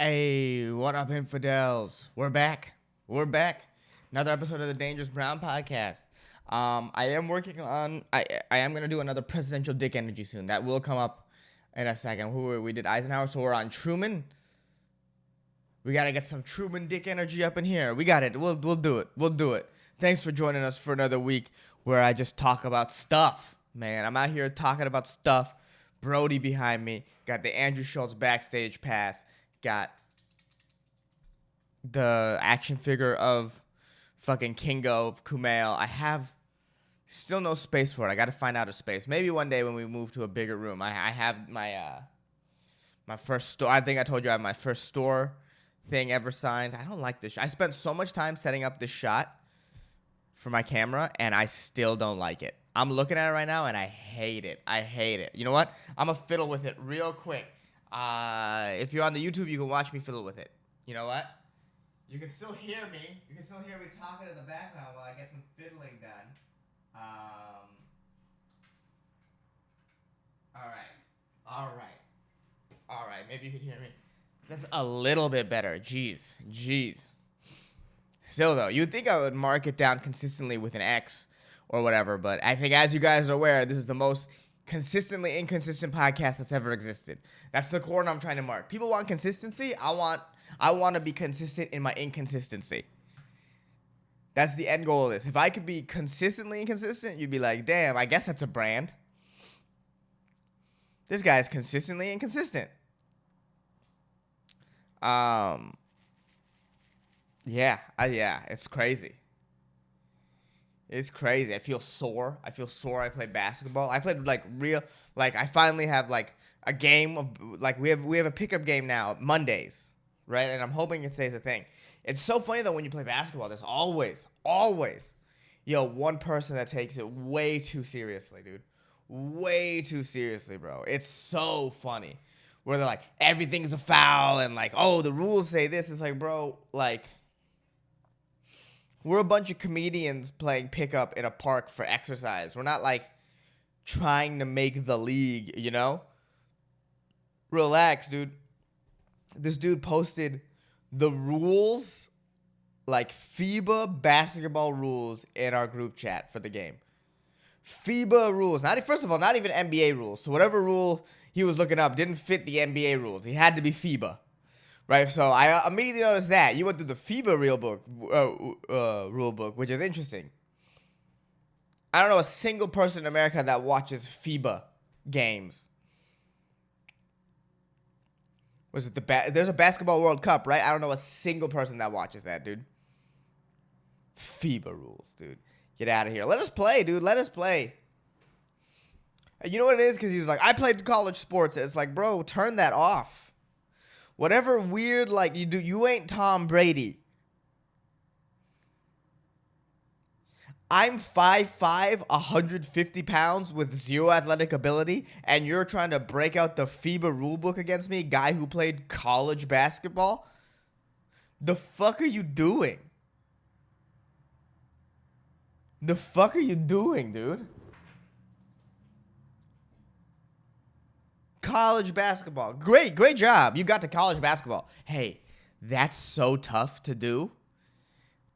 Hey, what up, infidels? We're back. We're back. Another episode of the Dangerous Brown podcast. I am working on. I am gonna do another presidential dick energy soon. That will come up in a second. We did Eisenhower, so we're on Truman. We gotta get some Truman dick energy up in here. We got it. We'll do it. We'll do it. Thanks for joining us for another week where I just talk about stuff. Man, I'm out here talking about stuff. Brody behind me. Got the Andrew Schultz backstage pass. Got the action figure of fucking Kingo of Kumail. I have still no space for it. I got to find out a space. Maybe one day when we move to a bigger room. I have my my first store. I think I told you I have my first store thing ever signed. I don't like this. I spent so much time setting up this shot for my camera, and I still don't like it. I'm looking at it right now, and I hate it. I hate it. You know what? I'm going to fiddle with it real quick. If you're on the YouTube, you can watch me fiddle with it. You know what? You can still hear me. You can still hear me talking in the background while I get some fiddling done. All right. Maybe you can hear me. That's a little bit better. Jeez. Still, though, you'd think I would mark it down consistently with an X or whatever, but I think, as you guys are aware, this is the most consistently inconsistent podcast that's ever existed. That's the corner I'm trying to mark. People want consistency. I want to be consistent in my inconsistency. That's the end goal of this. If I could be consistently inconsistent, you'd be like, damn, I guess that's a brand. This guy is consistently inconsistent. Yeah, it's crazy. It's crazy. I feel sore. I played basketball. I played I finally have a game of we have a pickup game now Mondays, right? And I'm hoping it stays a thing. It's so funny though when you play basketball. There's always, one person that takes it way too seriously, dude. Way too seriously, bro. It's so funny. Where they're like, everything's a foul and the rules say this. It's like, bro, we're a bunch of comedians playing pickup in a park for exercise. We're not trying to make the league, you know? Relax, dude. This dude posted the rules, FIBA basketball rules in our group chat for the game. FIBA rules. First of all, not even NBA rules. So whatever rule he was looking up didn't fit the NBA rules. He had to be FIBA. Right, so I immediately noticed that. You went through the FIBA rule book, which is interesting. I don't know a single person in America that watches FIBA games. Was it there's a basketball World Cup, right? I don't know a single person that watches that, dude. FIBA rules, dude. Get out of here. Let us play, dude. Let us play. You know what it is? Because he's like, I played college sports. It's like, bro, turn that off. Whatever weird you do, you ain't Tom Brady. I'm 5'5", 150 pounds with zero athletic ability, and you're trying to break out the FIBA rulebook against me, guy who played college basketball? The fuck are you doing? The fuck are you doing, dude? College basketball. Great job. You got to college basketball. Hey, that's so tough to do.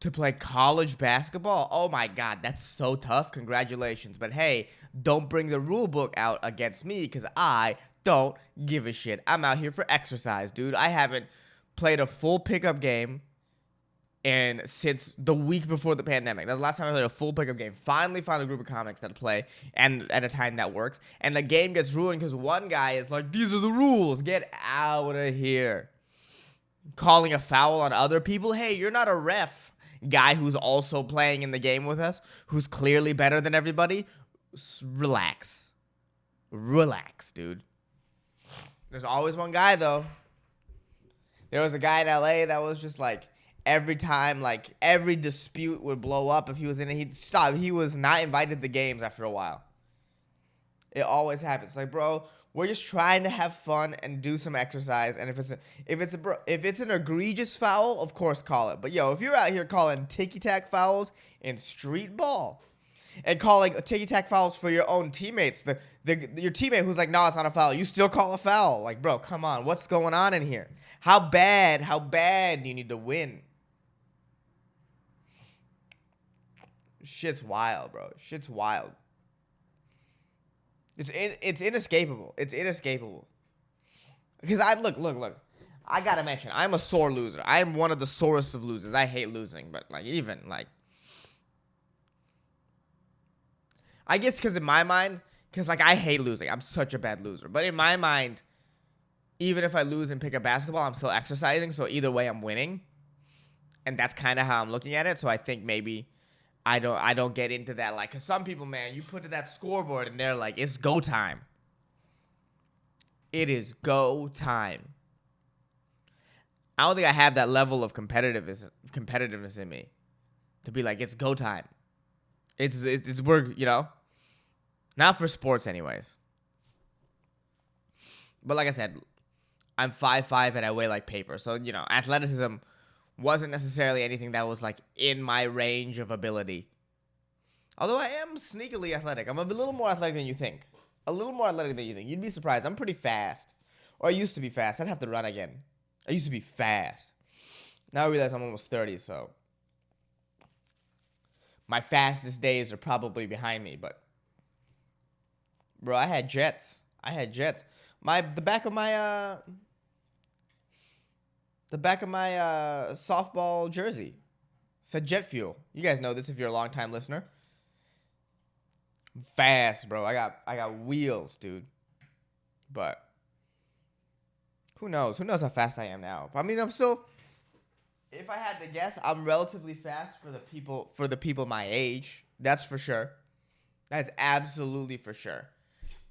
To play college basketball? Oh my God, that's so tough. Congratulations. But hey, don't bring the rule book out against me because I don't give a shit. I'm out here for exercise, dude. I haven't played a full pickup game since the week before the pandemic. That's the last time I played a full pickup game. Finally found a group of comics that play and at a time that works. And the game gets ruined because one guy is like, these are the rules. Get out of here. Calling a foul on other people. Hey, you're not a ref. Guy who's also playing in the game with us, who's clearly better than everybody. Relax. Relax, dude. There's always one guy, though. There was a guy in LA that was just every time, every dispute would blow up. If he was in it, he'd stop. He was not invited to games after a while. It always happens. Bro, we're just trying to have fun and do some exercise. And if it's an egregious foul, of course, call it. But, if you're out here calling ticky-tack fouls in street ball, and calling ticky-tack fouls for your own teammates. Your teammate who's like, no, it's not a foul. You still call a foul. Like, bro, come on. What's going on in here? How bad do you need to win? Shit's wild, bro. Shit's wild. It's inescapable. It's inescapable. Because look. I gotta mention, I'm a sore loser. I am one of the sorest of losers. I hate losing, but like I guess because in my mind, because like I hate losing. I'm such a bad loser. But in my mind, even if I lose and pick up basketball, I'm still exercising. So either way, I'm winning, and that's kind of how I'm looking at it. So I think maybe I don't get into that, like, because some people, man, you put to that scoreboard and they're like, it's go time. It is go time. I don't think I have that level of competitiveness in me to be like, it's go time. It's we're, not for sports anyways. But like I said, I'm 5'5" and I weigh like paper. So, athleticism wasn't necessarily anything that was like in my range of ability. Although I am sneakily athletic. I'm a little more athletic than you think. You'd be surprised. I'm pretty fast. Or I used to be fast. I'd have to run again. I used to be fast. Now I realize I'm almost 30, so my fastest days are probably behind me, but bro, I had jets. The back of my softball jersey said jet fuel. You guys know this if you're a long-time listener. Fast, bro. I got wheels, dude. But who knows? Who knows how fast I am now? I mean, I'm still, if I had to guess, I'm relatively fast for the people my age. That's for sure. That's absolutely for sure.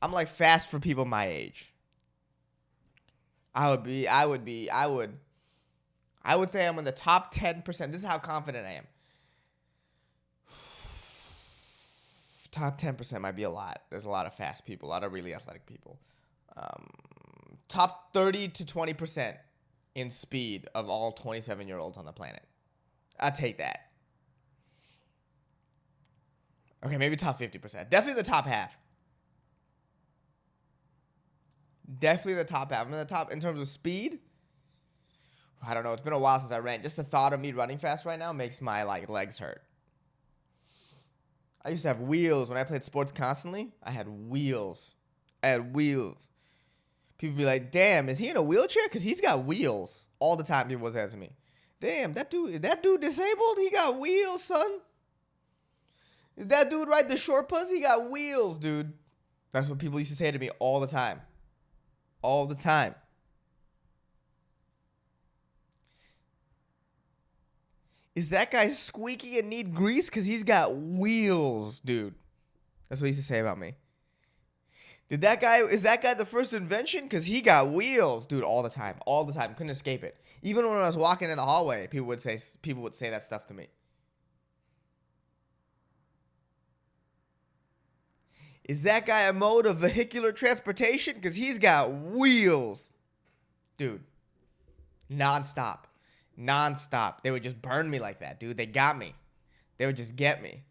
I'm like fast for people my age. I would say I'm in the top 10%. This is how confident I am. Top 10% might be a lot. There's a lot of fast people, a lot of really athletic people. Top 30 to 20% in speed of all 27-year-olds on the planet. I'll take that. Okay, maybe top 50%. Definitely the top half. Definitely the top half. I'm in the top in terms of speed. I don't know. It's been a while since I ran. Just the thought of me running fast right now makes my legs hurt. I used to have wheels when I played sports constantly. I had wheels. People be like, damn, is he in a wheelchair? Because he's got wheels. All the time people was asking me. Damn, is that dude disabled? He got wheels, son. Is that dude right, the short pussy? He got wheels, dude. That's what people used to say to me all the time. All the time. Is that guy squeaky and need grease? Because he's got wheels, dude. That's what he used to say about me. Is that guy the first invention? Because he got wheels, dude, all the time. Couldn't escape it. Even when I was walking in the hallway, people would say that stuff to me. Is that guy a mode of vehicular transportation? Because he's got wheels. Dude. Nonstop. They would just burn me like that, dude. They got me. They would just get me.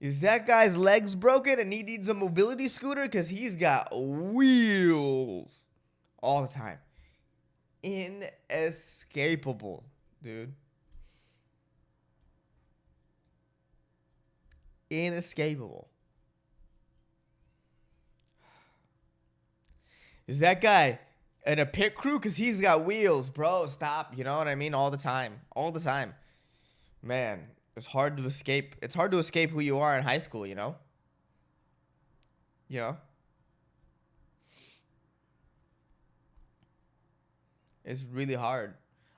Is that guy's legs broken and he needs a mobility scooter? Because he's got wheels. All the time. Inescapable, dude. Inescapable. Is that guy in a pit crew? Because he's got wheels, bro. Stop. You know what I mean? All the time. Man, it's hard to escape. It's hard to escape who you are in high school, you know? It's really hard.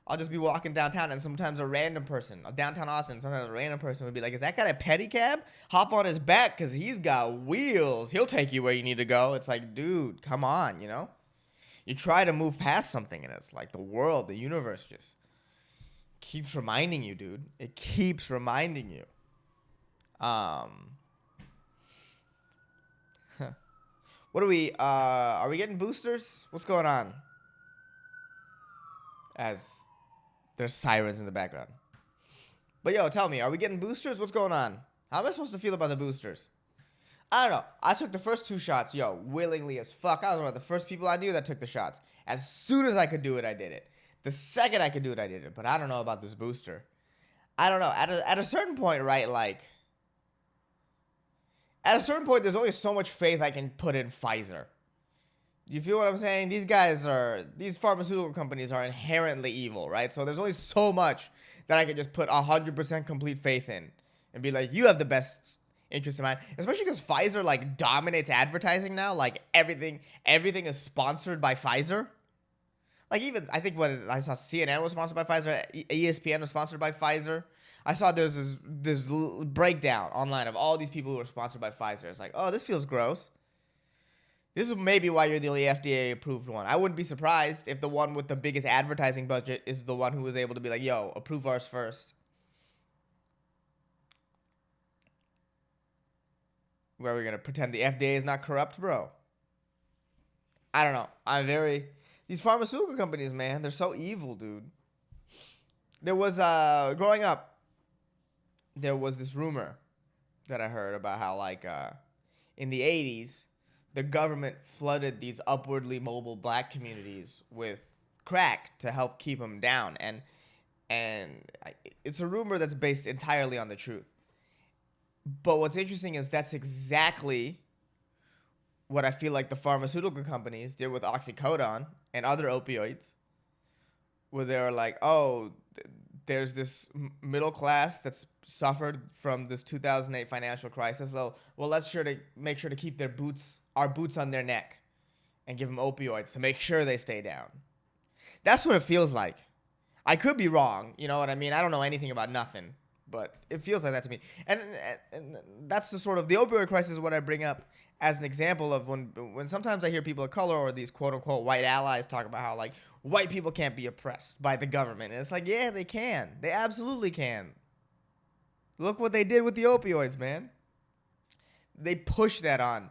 I'll just be walking downtown and sometimes downtown Austin, sometimes a random person would be like, is that guy a pedicab? Hop on his back because he's got wheels. He'll take you where you need to go. It's like, dude, come on, you know? You try to move past something and it's like the world, the universe just keeps reminding you, dude. It keeps reminding you. What are we getting boosters? What's going on? There's sirens in the background. But yo, tell me, are we getting boosters? What's going on? How am I supposed to feel about the boosters? I don't know. I took the first 2 shots, willingly as fuck. I was one of the first people I knew that took the shots. As soon as I could do it, I did it. The second I could do it, I did it. But I don't know about this booster. I don't know. At a certain point, right, like, at a certain point, there's only so much faith I can put in Pfizer. You feel what I'm saying? These pharmaceutical companies are inherently evil, right? So there's only so much that I can just put 100% complete faith in and be like, you have the best interest in mind. Especially because Pfizer, like, dominates advertising now. Like, everything is sponsored by Pfizer. Like, even, I think I saw CNN was sponsored by Pfizer. ESPN was sponsored by Pfizer. I saw there's this breakdown online of all these people who are sponsored by Pfizer. It's like, oh, this feels gross. This is maybe why you're the only FDA-approved one. I wouldn't be surprised if the one with the biggest advertising budget is the one who was able to be like, yo, approve ours first. Where are we going to pretend the FDA is not corrupt, bro? I don't know. These pharmaceutical companies, man, they're so evil, dude. There was, growing up, there was this rumor that I heard about how, like, in the 80s, the government flooded these upwardly mobile black communities with crack to help keep them down. And it's a rumor that's based entirely on the truth. But what's interesting is that's exactly what I feel like the pharmaceutical companies did with oxycodone and other opioids, where they were like, oh, there's this middle class that's suffered from this 2008 financial crisis. So, well, let's make sure to keep our boots on their neck and give them opioids to make sure they stay down. That's what it feels like. I could be wrong. You know what I mean? I don't know anything about nothing, but it feels like that to me. And that's the opioid crisis is what I bring up as an example of when sometimes I hear people of color or these quote unquote white allies talk about how, like, white people can't be oppressed by the government. And it's like, yeah, they can. They absolutely can. Look what they did with the opioids, man. They push that on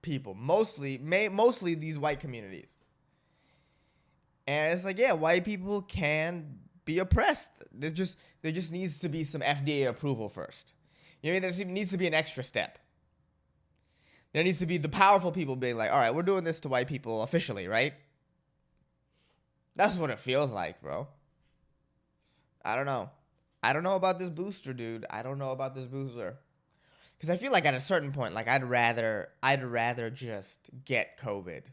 people, mostly these white communities. And it's like, yeah, white people can be oppressed. There just needs to be some FDA approval first. You know what I mean? There needs to be an extra step. There needs to be the powerful people being like, all right, we're doing this to white people officially, right? That's what it feels like, bro. I don't know. I don't know about this booster, dude. I don't know about this booster. Because I feel like at a certain point, like, I'd rather just get COVID.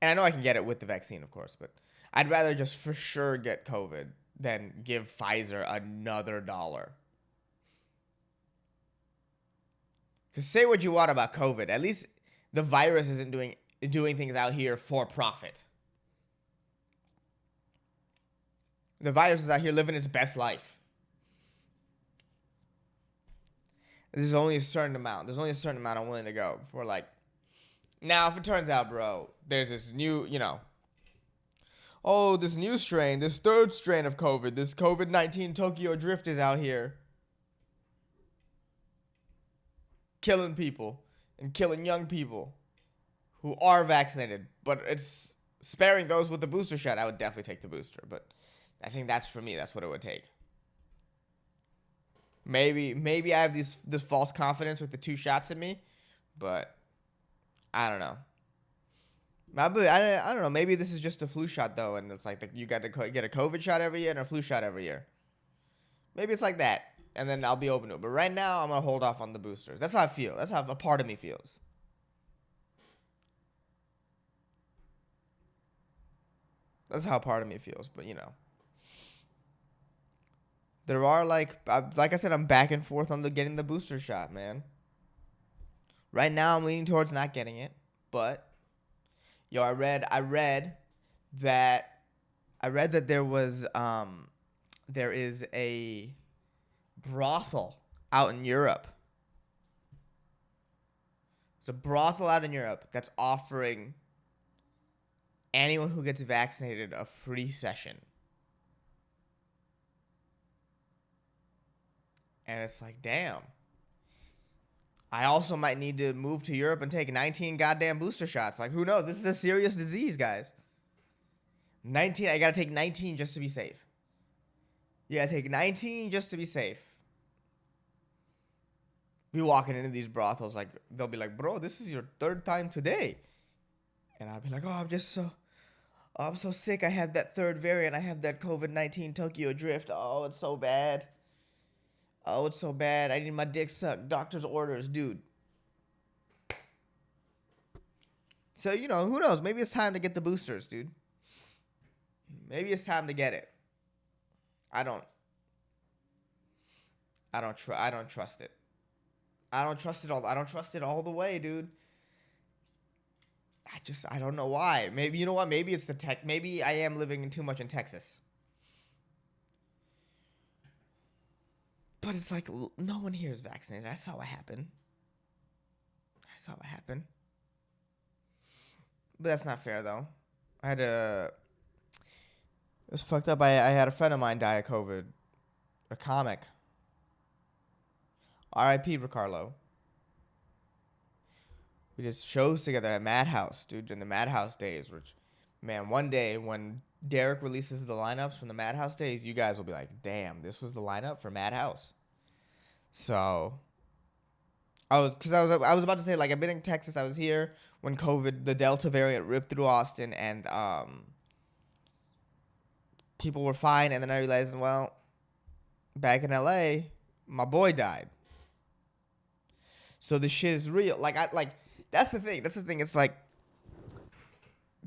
And I know I can get it with the vaccine, of course, but I'd rather just for sure get COVID than give Pfizer another $1. Because say what you want about COVID, at least the virus isn't doing things out here for profit. The virus is out here living its best life. There's only a certain amount. There's only a certain amount I'm willing to go for, like. Now, if it turns out, bro, there's this new, this new strain, this third strain of COVID, this COVID-19 Tokyo Drift is out here killing people and killing young people who are vaccinated, but it's sparing those with the booster shot. I would definitely take the booster, but I think that's for me. That's what it would take. Maybe I have this false confidence with the 2 shots in me, but I don't know. I don't know. Maybe this is just a flu shot, though, and it's like you got to get a COVID shot every year and a flu shot every year. Maybe it's like that, and then I'll be open to it. But right now, I'm going to hold off on the boosters. That's how I feel. That's how a part of me feels. That's how part of me feels, but, there are, like I said, I'm back and forth on getting the booster shot, man. Right now, I'm leaning towards not getting it, but I read that there is a brothel out in Europe. There's a brothel out in Europe that's offering anyone who gets vaccinated a free session. And it's like, damn. I also might need to move to Europe and take 19 goddamn booster shots. Like, who knows? This is a serious disease, guys. 19. I gotta take 19 just to be safe. You gotta take 19 just to be safe. Be walking into these brothels, like they'll be like, "Bro, this is your third time today," and I'll be like, "Oh, I'm so sick. I have that third variant. I have that COVID-19 Tokyo drift. Oh, it's so bad. Oh, it's so bad. I need my dick sucked. Doctor's orders, dude." So, who knows? Maybe it's time to get the boosters, dude. Maybe it's time to get it. I don't I don't trust it. I don't trust it all the way, dude. I don't know why. Maybe, you know what? Maybe it's the tech. Maybe I am living too much in Texas. But it's like no one here is vaccinated. I saw what happened. But that's not fair though. I had a It was fucked up. I had a friend of mine die of COVID. A comic. R.I.P. Ricardo. We did shows together at Madhouse, dude, in the Madhouse days. Which, man, one day when Derek releases the lineups from the Madhouse days, you guys will be like, "Damn, this was the lineup for Madhouse." So, I was about to say, like, I've been in Texas. I was here when the Delta variant ripped through Austin, and people were fine. And then I realized, well, back in LA, my boy died. So the shit is real. That's the thing. It's like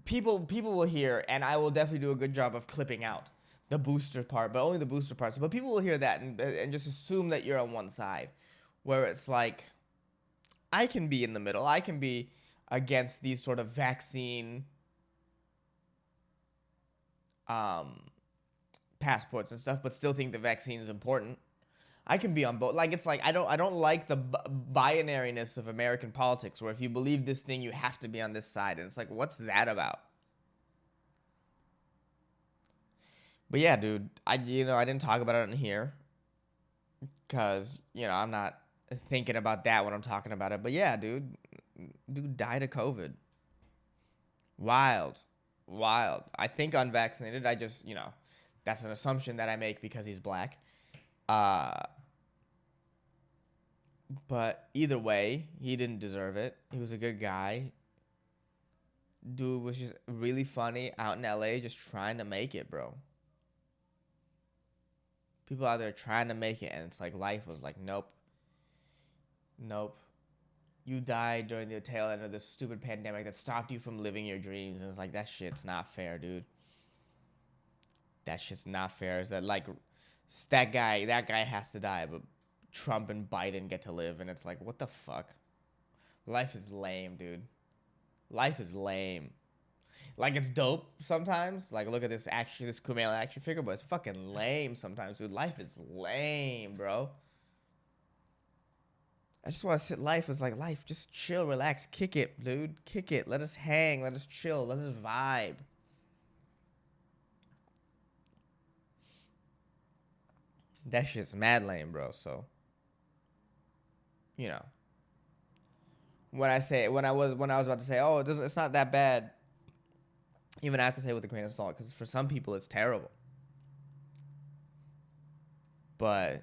people will hear, and I will definitely do a good job of clipping out the booster part, but only the booster parts. But people will hear that and just assume that you're on one side, where it's like I can be in the middle. I can be against these sort of vaccine passports and stuff, but still think the vaccine is important. I can be on both. Like, it's like I don't like the binariness of American politics, where if you believe this thing, you have to be on this side, and it's like, what's that about? But yeah, dude, I didn't talk about it in here because I'm not thinking about that when I'm talking about it. But yeah, dude died of COVID. Wild, wild. I think unvaccinated. I just that's an assumption that I make because he's black. But either way, he didn't deserve it. He was a good guy. Dude was just really funny out in LA, just trying to make it, bro. People out there trying to make it, and it's like life was like, nope. Nope. You died during the tail end of this stupid pandemic that stopped you from living your dreams. And it's like, that shit's not fair, dude. That shit's not fair. Is that like that guy has to die, but Trump and Biden get to live, and it's like, what the fuck? Life is lame, dude. Life is lame. Like, it's dope sometimes. Like, look at this Kumail action figure, but it's fucking lame sometimes, dude. Life is lame, bro. I just want to sit life as like life. Just chill, relax, kick it, dude. Kick it. Let us hang. Let us chill. Let us vibe. That shit's mad lame, bro. So, you know, when I was about to say, oh, it's not that bad. Even I have to say it with a grain of salt, because for some people it's terrible. But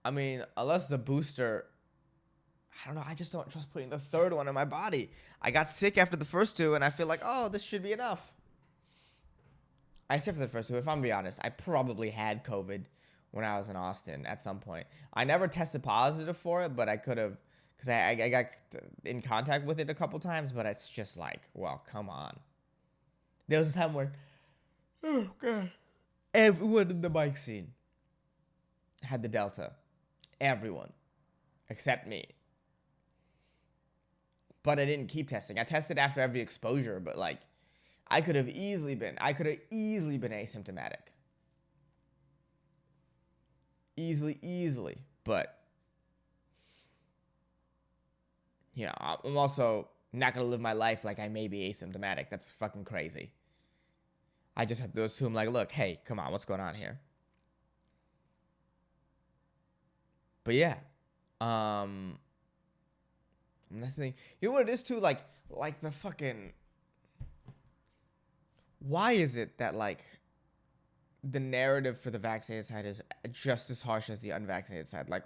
I mean, unless the booster, I don't know. I just don't trust putting the third one in my body. I got sick after the first two, and I feel like, oh, this should be enough. I said for the first two. If I'm being honest, I probably had COVID when I was in Austin at some point. I never tested positive for it, but I could have, because I got in contact with it a couple times. But it's just like, well, come on. There was a time when, oh god, everyone in the bike scene had the Delta. Everyone, except me. But I didn't keep testing. I tested after every exposure, but like, I could have easily been asymptomatic. Easily. But, I'm also not going to live my life like I may be asymptomatic. That's fucking crazy. I just have to assume, like, look, hey, come on, what's going on here? But yeah. That's the thing. You know what it is too? Like the fucking, Why is it that like the narrative for the vaccinated side is just as harsh as the unvaccinated side? Like,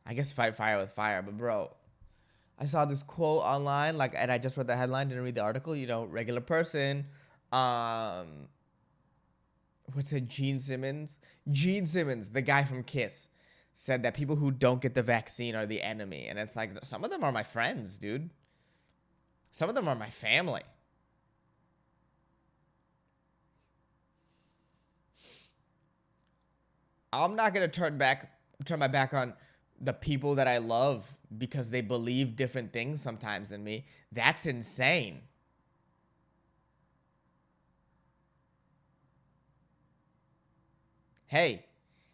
I guess fight fire with fire, but bro, I saw this quote online, like, and I just read the headline, didn't read the article. You know, regular person. Um, what's it? Gene Simmons. Gene Simmons, the guy from Kiss, said that people who don't get the vaccine are the enemy, and it's like some of them are my friends, dude. Some of them are my family. I'm not gonna turn my back on the people that I love because they believe different things sometimes than me. That's insane. Hey,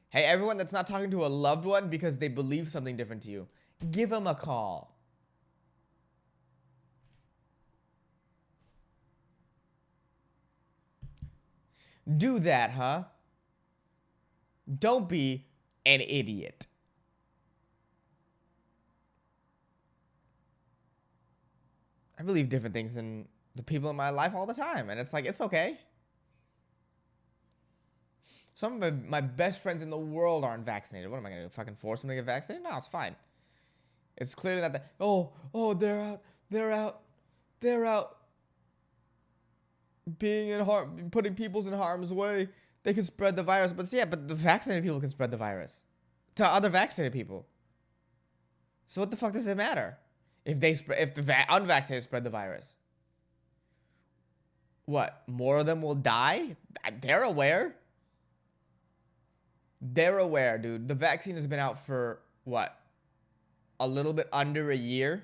hey, everyone that's not talking to a loved one because they believe something different to you, give them a call. Do that, huh? Don't be an idiot. I believe different things than the people in my life all the time, and it's like, it's okay. Some of my best friends in the world aren't vaccinated. What am I gonna do? Fucking force them to get vaccinated? No, it's fine. It's clearly not that. Oh, they're out, being in harm, putting people's in harm's way. They can spread the virus, but yeah, but the vaccinated people can spread the virus to other vaccinated people. So what the fuck does it matter if if the unvaccinated spread the virus? What? More of them will die? They're aware. They're aware, dude. The vaccine has been out for what? A little bit under a year.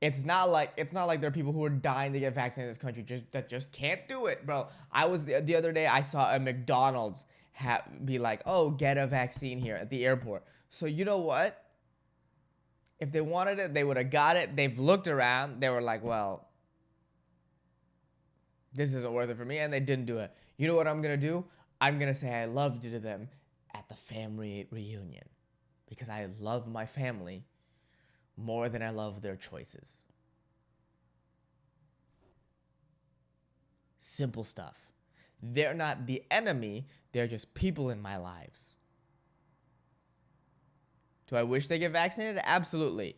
It's not like there are people who are dying to get vaccinated in this country that just can't do it, bro. I was the other day I saw a McDonald's be like, "Oh, get a vaccine here at the airport." So you know what? If they wanted it, they would have got it. They've looked around. They were like, "Well, this isn't worth it for me," and they didn't do it. You know what I'm gonna do? I'm gonna say I loved it to them at the family reunion because I love my family more than I love their choices. Simple stuff. They're not the enemy, they're just people in my lives. Do I wish they get vaccinated? Absolutely.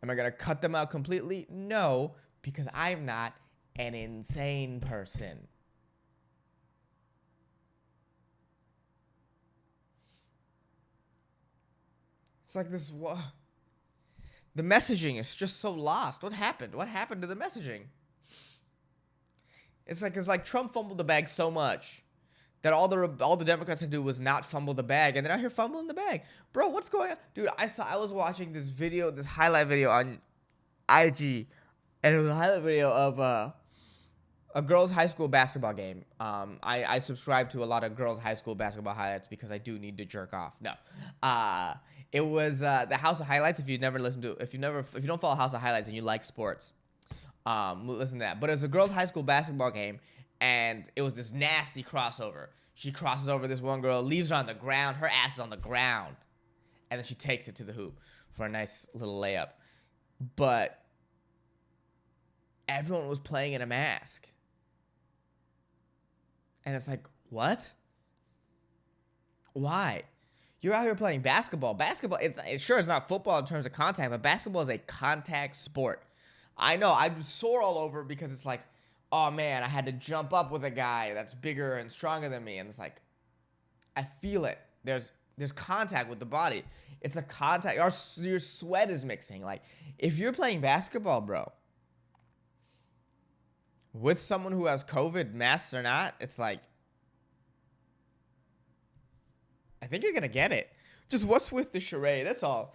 Am I going to cut them out completely? No, because I'm not an insane person. It's like this. The messaging is just so lost. What happened? What happened to the messaging? It's like Trump fumbled the bag so much that all the Democrats had to do was not fumble the bag, and they're out here fumbling the bag, bro. What's going on, dude? I was watching this video, this highlight video on IG, and it was a highlight video of a girls' high school basketball game. I subscribe to a lot of girls' high school basketball highlights because I do need to jerk off. No, it was the House of Highlights. If you don't follow House of Highlights and you like sports, listen to that. But it was a girls' high school basketball game, and it was this nasty crossover. She crosses over this one girl, leaves her on the ground. Her ass is on the ground, and then she takes it to the hoop for a nice little layup. But everyone was playing in a mask. And it's like, what? Why? You're out here playing basketball. Basketball, it's not football in terms of contact, but basketball is a contact sport. I know, I'm sore all over because it's like, oh man, I had to jump up with a guy that's bigger and stronger than me. And it's like, I feel it. There's contact with the body. It's a contact. Your sweat is mixing. Like, if you're playing basketball, bro, with someone who has COVID, masks or not, it's like, I think you're going to get it. Just what's with the charade? That's all.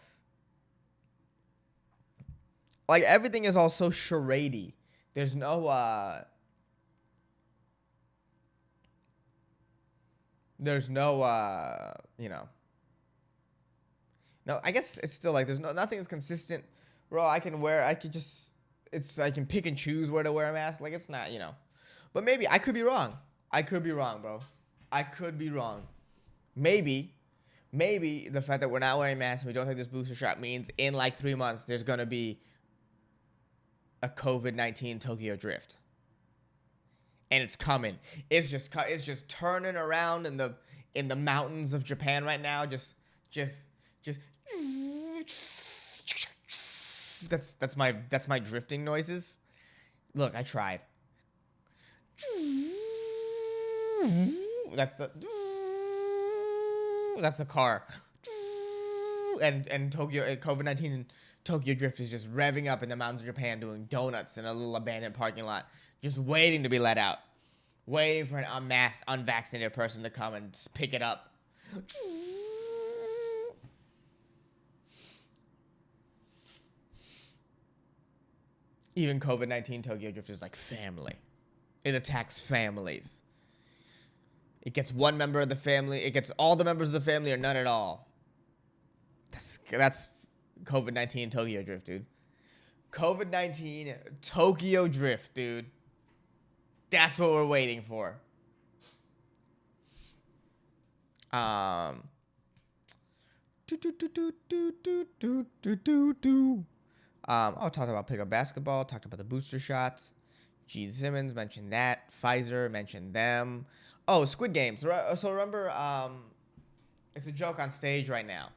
Like, everything is all so charadey. There's no, no, I guess it's still like, nothing is consistent. Bro, I can pick and choose where to wear a mask. Like, it's not, but maybe I could be wrong. I could be wrong, bro. I could be wrong. Maybe the fact that we're not wearing masks and we don't take this booster shot means in like 3 months, there's going to be a COVID-19 Tokyo Drift. And it's coming. It's just turning around in the mountains of Japan right now. Just that's my drifting noises. Look, I tried. That's the car. And COVID-19 Tokyo Drift is just revving up in the mountains of Japan, doing donuts in a little abandoned parking lot, just waiting to be let out, waiting for an unmasked, unvaccinated person to come and pick it up. Even COVID-19 Tokyo Drift is like family. It attacks families. It gets one member of the family. It gets all the members of the family or none at all. That's COVID-19 Tokyo Drift, dude. COVID-19 Tokyo Drift, dude. That's what we're waiting for. I talked about pickup basketball, talked about the booster shots. Gene Simmons mentioned that. Pfizer mentioned them. Oh, Squid Games. So remember, it's a joke on stage right now.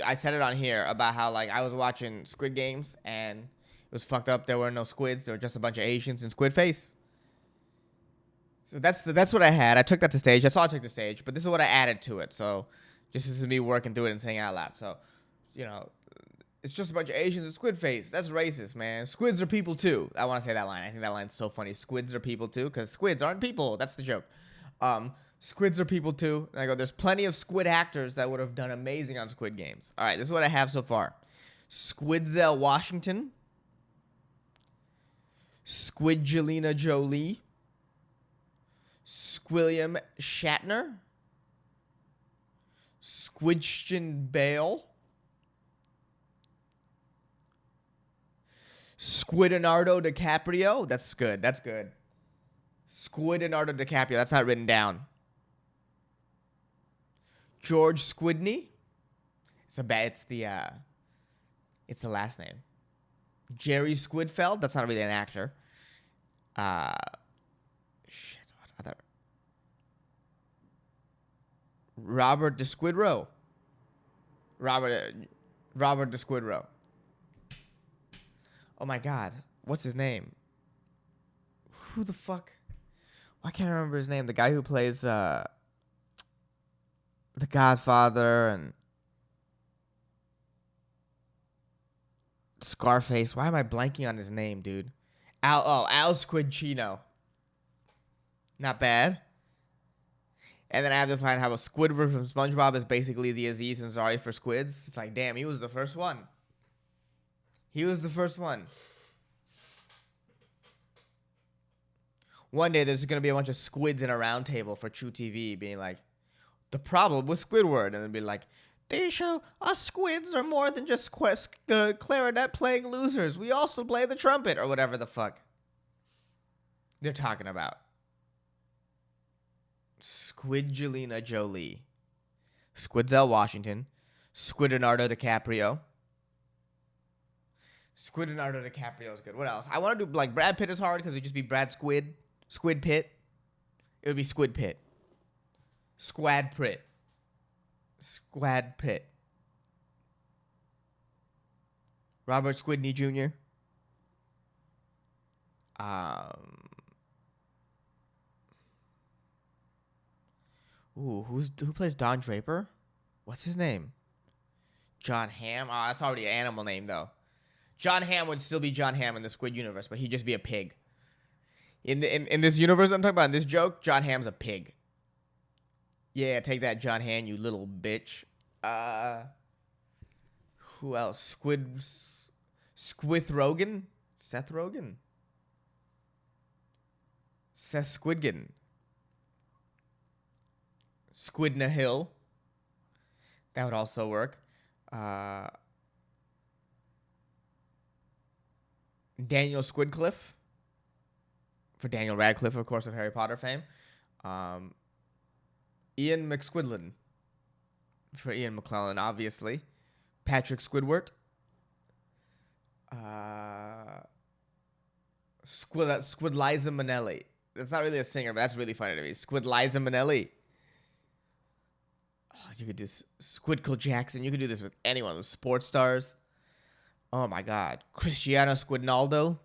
I said it on here about how like I was watching Squid Games and it was fucked up. There were no squids. There were just a bunch of Asians in squid face. So that's what I had. I took that to stage. That's all I took to stage. But this is what I added to it. So this is me working through it and saying it out loud. So, it's just a bunch of Asians in squid face. That's racist, man. Squids are people too. I want to say that line. I think that line's so funny. Squids are people too, because squids aren't people. That's the joke. Squids are people too. And I go, there's plenty of squid actors that would have done amazing on Squid Games. All right, this is what I have so far. Squidzel Washington. Squidgelina Jolie. Squilliam Shatner. Squidgen Bale. Squidinardo DiCaprio. That's good. That's good. Squidinardo DiCaprio. That's not written down. George Squidney. It's the last name. Jerry Squidfeld. That's not really an actor. Shit. I thought Robert DeSquidrow. Robert DeSquidrow. Oh my God. What's his name? Who the fuck? I can't remember his name. The guy who plays The Godfather and Scarface. Why am I blanking on his name, dude? Al Squidchino. Not bad. And then I have this line how a Squidward from SpongeBob is basically the Aziz Ansari for squids. It's like, damn, he was the first one. He was the first one. One day there's going to be a bunch of squids in a round table for True TV being like, the problem with Squidward. And it'll be like, they show us squids are more than just clarinet playing losers. We also play the trumpet or whatever the fuck they're talking about. Squidgelina Jolie. Squidzel Washington. Squidinardo DiCaprio. Squidinardo DiCaprio is good. What else? I want to do, like, Brad Pitt is hard because it'd just be Brad Squid. Squid Pitt. It would be Squid Pitt. Squad Pitt. Squad Pitt. Robert Squidney Jr. Who plays Don Draper? What's his name? John Hamm? Oh, that's already an animal name, though. John Hamm would still be John Hamm in the Squid universe, but he'd just be a pig. In this universe I'm talking about, in this joke, John Hamm's a pig. Yeah, take that, John Hamm, you little bitch. Who else? Squith Rogen? Seth Rogen? Seth Squidgen. Squidna Hill. That would also work. Daniel Squidcliffe. For Daniel Radcliffe, of course, of Harry Potter fame. Ian McSquidlin. For Ian McClellan, obviously. Patrick Squidward. Squidliza Minnelli. That's not really a singer, but that's really funny to me. Squidliza Minnelli. Oh, you could do Squidcle Jackson. You could do this with anyone, with sports stars. Oh my God, Cristiano Squidnaldo.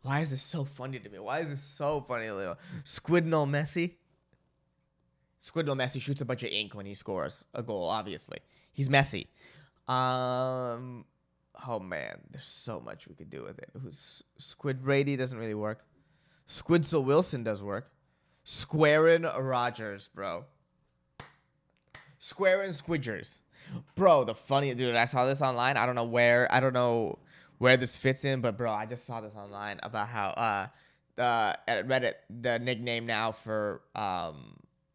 Why is this so funny to me? Why is this so funny, Leo? Squidnall Messi. Squidnall Messi shoots a bunch of ink when he scores a goal. Obviously, he's Messi. Oh man, there's so much we could do with it. Who's Squid Brady doesn't really work. Squidsel Wilson does work. Squarin Rogers, bro. Squarin Squidgers. Bro, the funny dude, I saw this online. I don't know where this fits in, but bro, I just saw this online about how at Reddit the nickname now for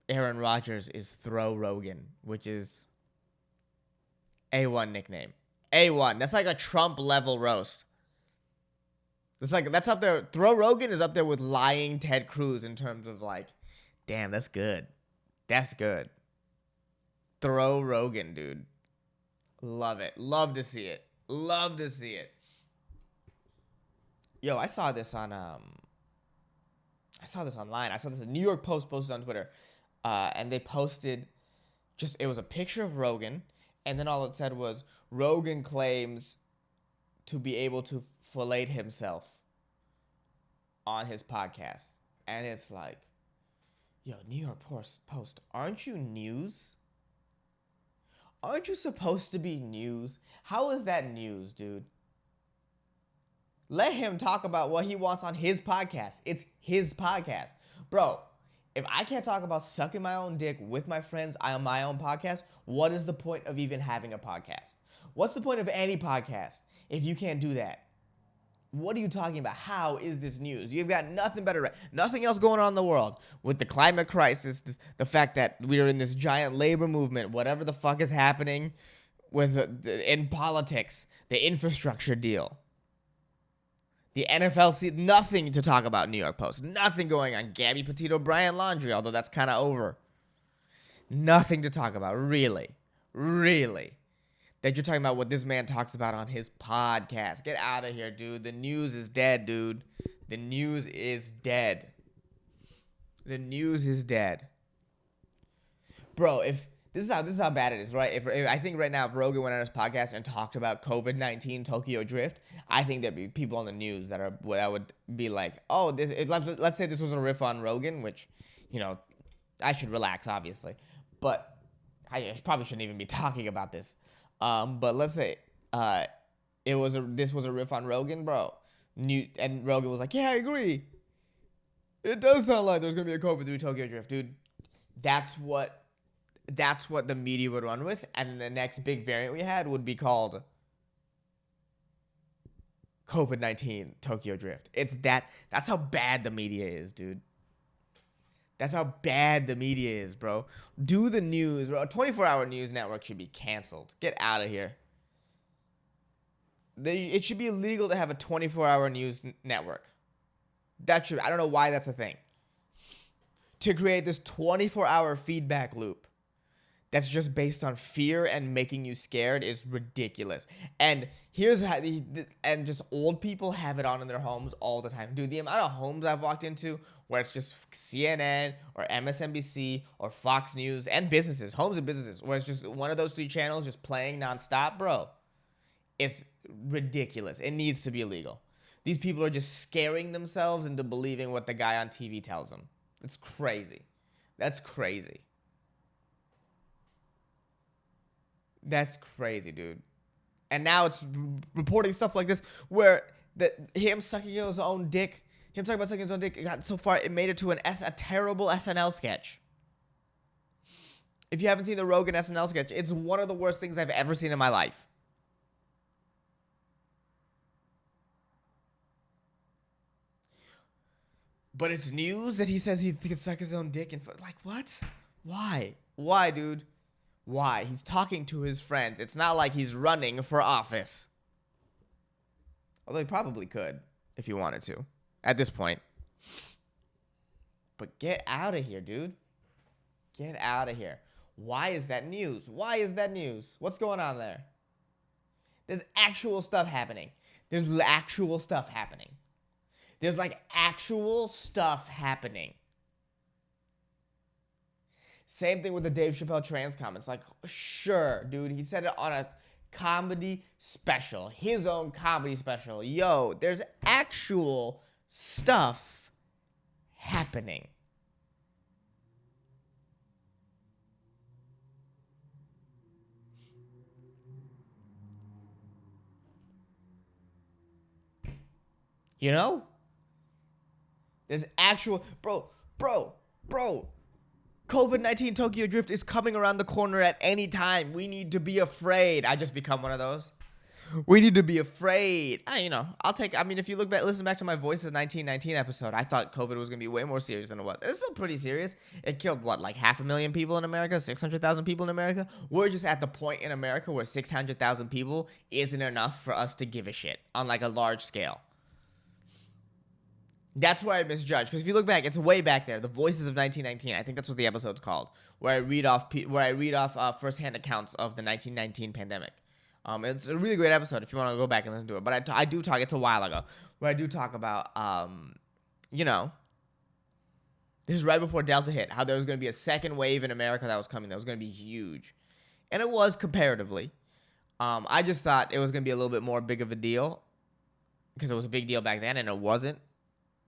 Aaron Rodgers is Throw Rogan, which is A1 nickname. A1. That's like a Trump level roast. That's up there. Throw Rogan is up there with lying Ted Cruz in terms of like, damn, that's good. That's good. Throw Rogan, dude. Love it. Love to see it. Love to see it. Yo, I saw this online. I saw this New York Post posted on Twitter. And they posted it was a picture of Rogan, and then all it said was Rogan claims to be able to fillet himself on his podcast. And it's like, yo, New York Post, aren't you news? Aren't you supposed to be news? How is that news, dude? Let him talk about what he wants on his podcast. It's his podcast. Bro, if I can't talk about sucking my own dick with my friends on my own podcast, what is the point of even having a podcast? What's the point of any podcast if you can't do that? What are you talking about? How is this news? You've got nothing better, nothing else going on in the world with the climate crisis, the fact that we are in this giant labor movement, whatever the fuck is happening in politics, the infrastructure deal, the NFL, nothing to talk about. New York Post, nothing going on. Gabby Petito, Brian Laundrie, although that's kind of over. Nothing to talk about, really. That you're talking about what this man talks about on his podcast. Get out of here, dude. The news is dead, dude. The news is dead. The news is dead. Bro, if this is how bad it is, right? If I think right now, if Rogan went on his podcast and talked about COVID-19 Tokyo Drift, I think there'd be people on the news that would be like, oh, let's say this was a riff on Rogan, which, you know, I should relax, obviously, but I probably shouldn't even be talking about this. But let's say this was a riff on Rogan, bro. And Rogan was like, yeah, I agree. It does sound like there's gonna be a COVID-3 Tokyo Drift, dude. That's what the media would run with, and the next big variant we had would be called COVID-19 Tokyo Drift. That's how bad the media is, dude. That's how bad the media is, bro. Do the news, bro. A 24-hour news network should be canceled. Get out of here. It should be illegal to have a 24-hour news network. I don't know why that's a thing. To create this 24-hour feedback loop that's just based on fear and making you scared is ridiculous. And here's how and just old people have it on in their homes all the time. Dude, the amount of homes I've walked into where it's just CNN or MSNBC or Fox News and businesses, homes and businesses, where it's just one of those three channels just playing nonstop, bro. It's ridiculous. It needs to be illegal. These people are just scaring themselves into believing what the guy on TV tells them. It's crazy. That's crazy. That's crazy, dude. And now it's reporting stuff like this where him sucking his own dick, him talking about sucking his own dick, got so far it made it to a terrible SNL sketch. If you haven't seen the Rogan SNL sketch, it's one of the worst things I've ever seen in my life. But it's news that he says he can suck his own dick and like what? Why? Why, dude? Why? He's talking to his friends. It's not like he's running for office. Although he probably could if he wanted to at this point. But get out of here, dude. Get out of here. Why is that news? Why is that news? What's going on there? There's actual stuff happening. There's actual stuff happening. There's like actual stuff happening. Same thing with the Dave Chappelle trans comments. Like, sure, dude, he said it on a comedy special, his own comedy special. Yo, there's actual stuff happening. You know? There's actual, bro. COVID-19 Tokyo Drift is coming around the corner at any time. We need to be afraid. I just become one of those. We need to be afraid. If you look back, listen back to my Voice of 1919 episode, I thought COVID was going to be way more serious than it was. It's still pretty serious. It killed, like 500,000 people in America, 600,000 people in America? We're just at the point in America where 600,000 people isn't enough for us to give a shit on, like, a large scale. That's where I misjudged. Because if you look back, it's way back there. The Voices of 1919. I think that's what the episode's called. Where I read off firsthand accounts of the 1919 pandemic. It's a really great episode if you want to go back and listen to it. But I do talk. It's a while ago. Where I do talk about, this is right before Delta hit. How there was going to be a second wave in America that was coming. That was going to be huge, and it was comparatively. I just thought it was going to be a little bit more big of a deal because it was a big deal back then, and it wasn't.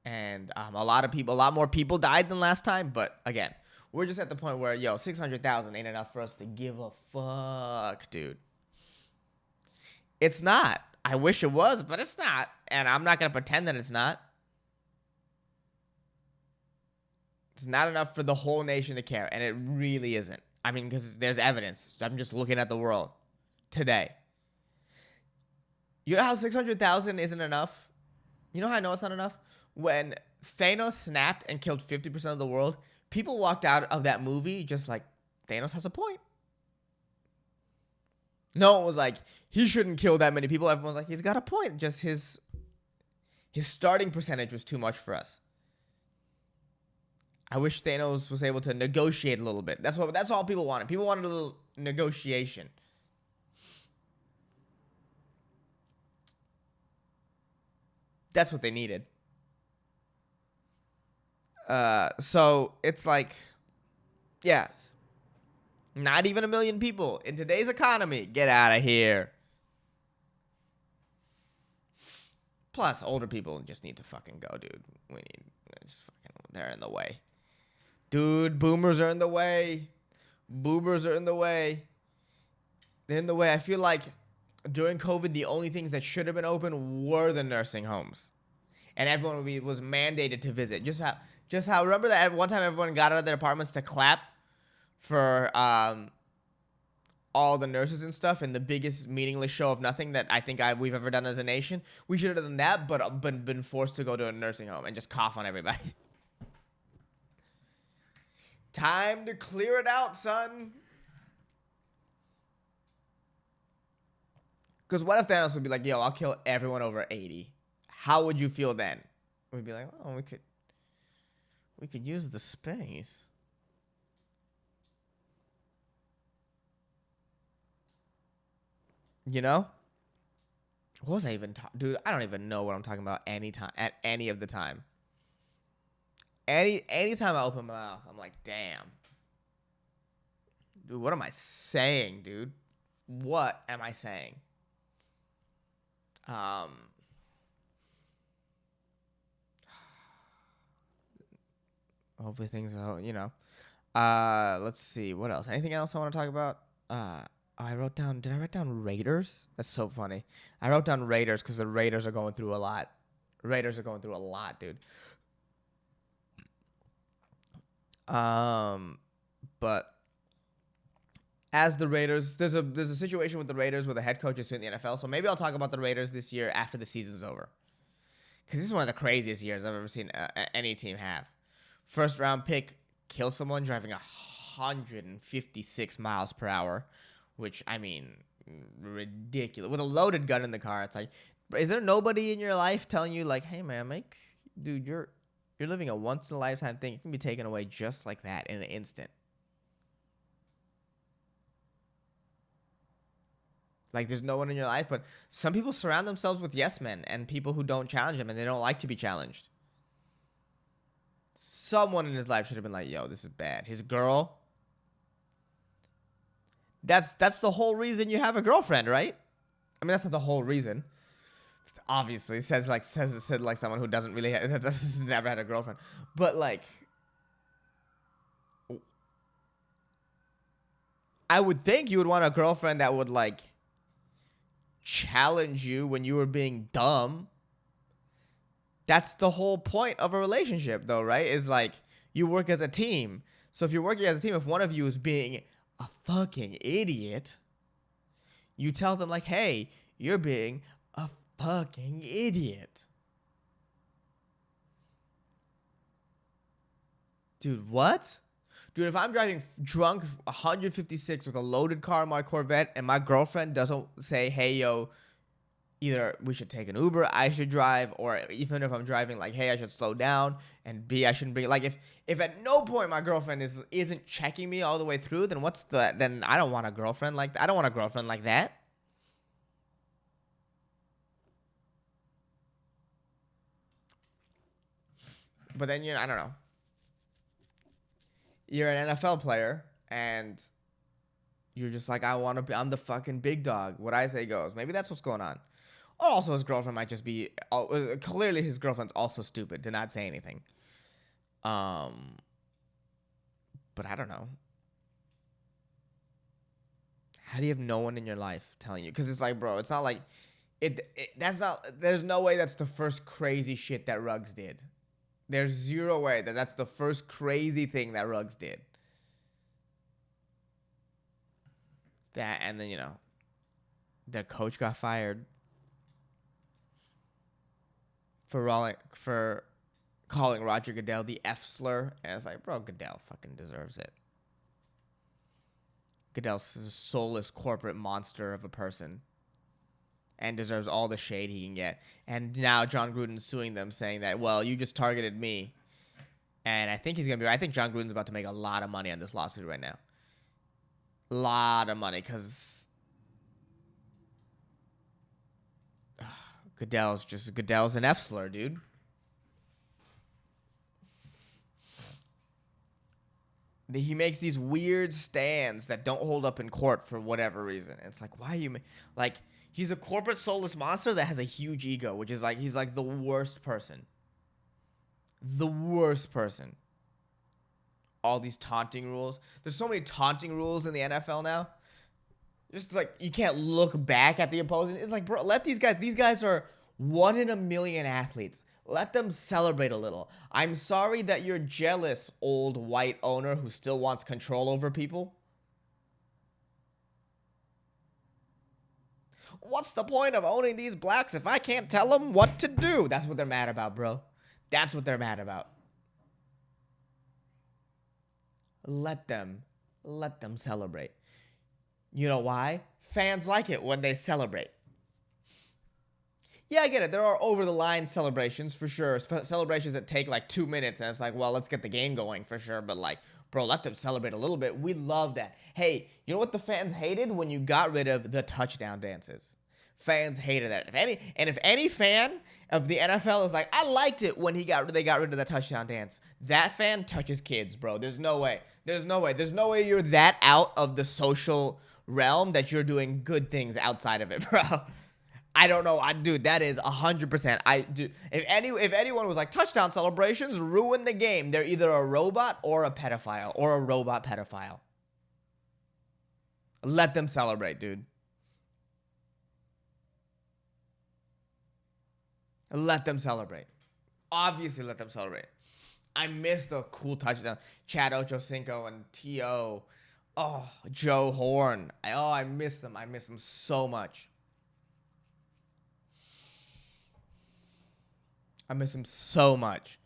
And a lot more people died than last time. But again, we're just at the point where, 600,000 ain't enough for us to give a fuck, dude. It's not. I wish it was, but it's not. And I'm not going to pretend that it's not. It's not enough for the whole nation to care. And it really isn't. I mean, because there's evidence. I'm just looking at the world today. You know how 600,000 isn't enough? You know how I know it's not enough? When Thanos snapped and killed 50% of the world, people walked out of that movie just like, Thanos has a point. No one was like, he shouldn't kill that many people. Everyone's like, he's got a point. Just his starting percentage was too much for us. I wish Thanos was able to negotiate a little bit. That's all people wanted. People wanted a little negotiation. That's what they needed. So it's like, yeah, not even 1 million people in today's economy. Get out of here. Plus, older people just need to fucking go, dude. They're in the way. Dude, boomers are in the way. They're in the way. I feel like during COVID, the only things that should have been open were the nursing homes. And everyone was mandated to visit. Just how remember that one time everyone got out of their apartments to clap for all the nurses and stuff in the biggest meaningless show of nothing that I think we've ever done as a nation. We should have done that, but been forced to go to a nursing home and just cough on everybody. Time to clear it out, son. Because what if Thanos would be like, yo, I'll kill everyone over 80? How would you feel then? We'd be like, oh, we could use the space. You know? What was I even talking? Dude, I don't even know what I'm talking about at any of the time. Anytime I open my mouth, I'm like, damn. Dude, what am I saying, dude? What am I saying? Hopefully things, let's see. What else? Anything else I want to talk about? Did I write down Raiders? That's so funny. I wrote down Raiders because the Raiders are going through a lot. Dude. But as the Raiders, there's a situation with the Raiders where the head coach is in the NFL. So maybe I'll talk about the Raiders this year after the season's over. Because this is one of the craziest years I've ever seen any team have. First round pick, kill someone driving 156 miles per hour, which, I mean, ridiculous. With a loaded gun in the car, it's like, is there nobody in your life telling you, like, hey, man, dude, you're living a once-in-a-lifetime thing. It can be taken away just like that in an instant. Like there's no one in your life, but some people surround themselves with yes men and people who don't challenge them and they don't like to be challenged. Someone in his life should have been like, yo, this is bad. His girl. That's the whole reason you have a girlfriend, right? I mean, that's not the whole reason. Obviously, said like someone who doesn't really has never had a girlfriend. But like I would think you would want a girlfriend that would like challenge you when you were being dumb. That's the whole point of a relationship though, right? Is like you work as a team. So if you're working as a team, if one of you is being a fucking idiot, you tell them like, hey, you're being a fucking idiot. Dude, what? Dude, if I'm driving drunk 156 with a loaded car in my Corvette and my girlfriend doesn't say, hey, yo, either we should take an Uber, I should drive, or even if I'm driving, like, hey, I should slow down, and B, I shouldn't be, like, if at no point my girlfriend isn't checking me all the way through, then I don't want a girlfriend like that. I don't want a girlfriend like that. But then, I don't know. You're an NFL player, and you're just like, I'm the fucking big dog. What I say goes. Maybe that's what's going on. Or also his girlfriend might just be, clearly his girlfriend's also stupid, did not say anything. But I don't know. How do you have no one in your life telling you? Because it's like, bro, it's not like, there's no way that's the first crazy shit that Ruggs did. There's zero way that's the first crazy thing that Ruggs did. That, and then, their coach got fired for calling Roger Goodell the F slur. And it's like, bro, Goodell fucking deserves it. Goodell's a soulless corporate monster of a person and deserves all the shade he can get. And now John Gruden's suing them, saying that, well, you just targeted me. And I think I think John Gruden's about to make a lot of money on this lawsuit right now. Lot of money, because Goodell's an F slur, dude. He makes these weird stands that don't hold up in court for whatever reason. It's like, why are you like? He's a corporate soulless monster that has a huge ego, which is like, he's like the worst person. The worst person. All these taunting rules. There's so many taunting rules in the NFL now. Just like, you can't look back at the opposing. It's like, bro, let these guys are 1 in a million athletes. Let them celebrate a little. I'm sorry that you're jealous, old white owner who still wants control over people. What's the point of owning these blacks if I can't tell them what to do? That's what they're mad about, bro. That's what they're mad about. Let them celebrate. You know why? Fans like it when they celebrate. Yeah, I get it. There are over-the-line celebrations, for sure. Celebrations that take like 2 minutes, and it's like, well, let's get the game going, for sure. But like, bro, let them celebrate a little bit. We love that. Hey, you know what the fans hated? When you got rid of the touchdown dances. Fans hated that. If any fan of the NFL is like, I liked it when they got rid of the touchdown dance, that fan touches kids, bro. There's no way. There's no way you're that out of the social realm that you're doing good things outside of it, bro. I don't know. Dude, that is 100%. If anyone was like, touchdown celebrations ruin the game, they're either a robot or a pedophile or a robot pedophile. Let them celebrate, dude. Let them celebrate. Obviously, let them celebrate. I miss the cool touchdown. Chad Ochocinco and T.O. Oh, Joe Horn. I miss them. I miss them so much. I miss them so much.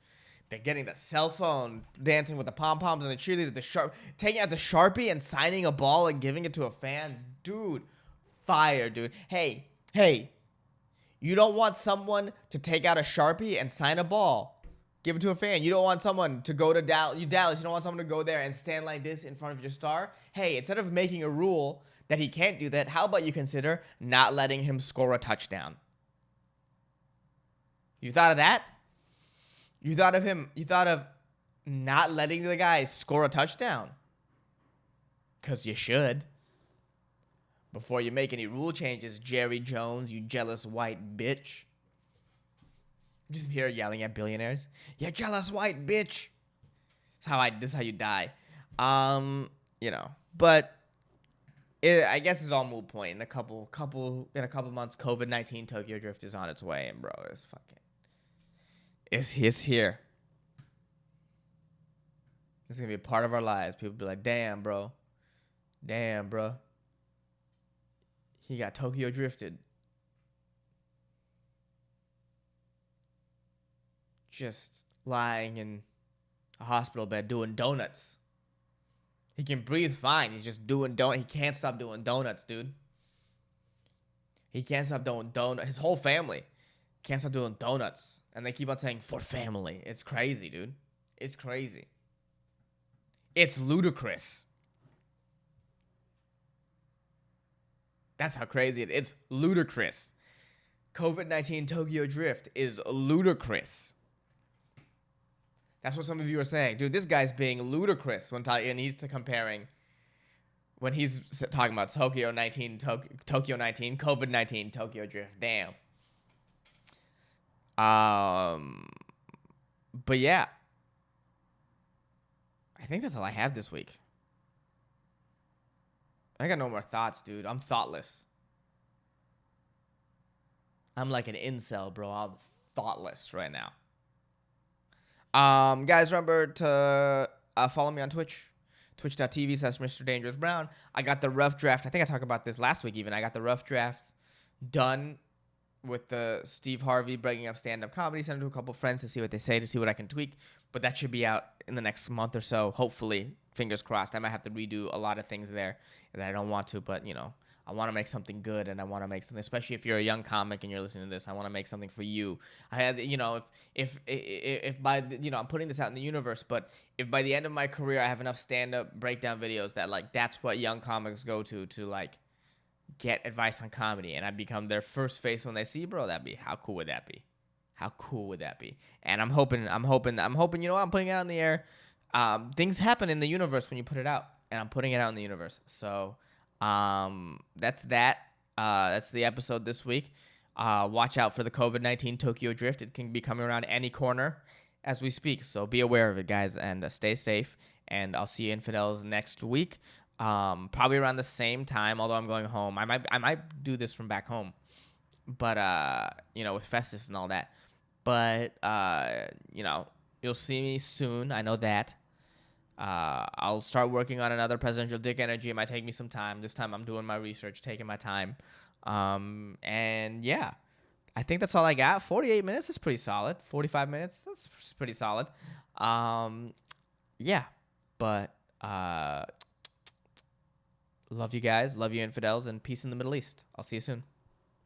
They're getting the cell phone, dancing with the pom-poms and the cheerleader, taking out the Sharpie and signing a ball and giving it to a fan. Dude, fire, dude. Hey, you don't want someone to take out a Sharpie and sign a ball. Give it to a fan. You don't want someone to go to Dallas. You don't want someone to go there and stand like this in front of your star. Hey, instead of making a rule that he can't do that, how about you consider not letting him score a touchdown? You thought of that? You thought of not letting the guy score a touchdown? Because you should. Before you make any rule changes, Jerry Jones, you jealous white bitch. Just here yelling at billionaires. You jealous white bitch. This is how you die. But I guess it's all moot point. In a couple months, COVID-19 Tokyo Drift is on its way, and bro, it's here. It's gonna be a part of our lives. People be like, damn, bro. He got Tokyo drifted. Just lying in a hospital bed doing donuts. He can breathe fine. He's just doing donuts. He can't stop doing donuts, dude. He can't stop doing donuts. His whole family can't stop doing donuts. And they keep on saying, for family. It's crazy, dude. It's crazy. It's ludicrous. That's how crazy it is. It's ludicrous. COVID-19 Tokyo Drift is ludicrous. That's what some of you are saying. Dude, this guy's being ludicrous and he's comparing when he's talking about COVID-19 Tokyo Drift. Damn. But yeah. I think that's all I have this week. I got no more thoughts, dude. I'm thoughtless. I'm like an incel, bro. I'm thoughtless right now. Guys, remember to follow me on Twitch. Twitch.tv/Mr. Dangerous Brown. I got the rough draft. I think I talked about this last week even. I got the rough draft done with the Steve Harvey breaking up stand-up comedy. Send it to a couple friends to see what they say, to see what I can tweak. But that should be out in the next month or so, hopefully. Fingers crossed. I might have to redo a lot of things there that I don't want to, but, I want to make something good, and I want to make something, especially if you're a young comic and you're listening to this, I want to make something for you. I had, if by, I'm putting this out in the universe, but if by the end of my career I have enough stand-up breakdown videos that, that's what young comics go to, get advice on comedy, and I become their first face when they see, bro, how cool would that be? How cool would that be? And I'm hoping, I'm putting it out in the air. Things happen in the universe when you put it out, and I'm putting it out in the universe. So, that's that. That's the episode this week. Watch out for the COVID-19 Tokyo Drift. It can be coming around any corner as we speak. So be aware of it, guys, and stay safe. And I'll see you infidels next week. Probably around the same time, although I'm going home. I might do this from back home, but with Festus and all that. But you'll see me soon. I know that. I'll start working on another presidential dick energy. It might take me some time. This time I'm doing my research, taking my time. And yeah, I think that's all I got. 48 minutes is pretty solid. 45 minutes, that's pretty solid. Yeah, but love you guys. Love you infidels, and peace in the Middle East. I'll see you soon.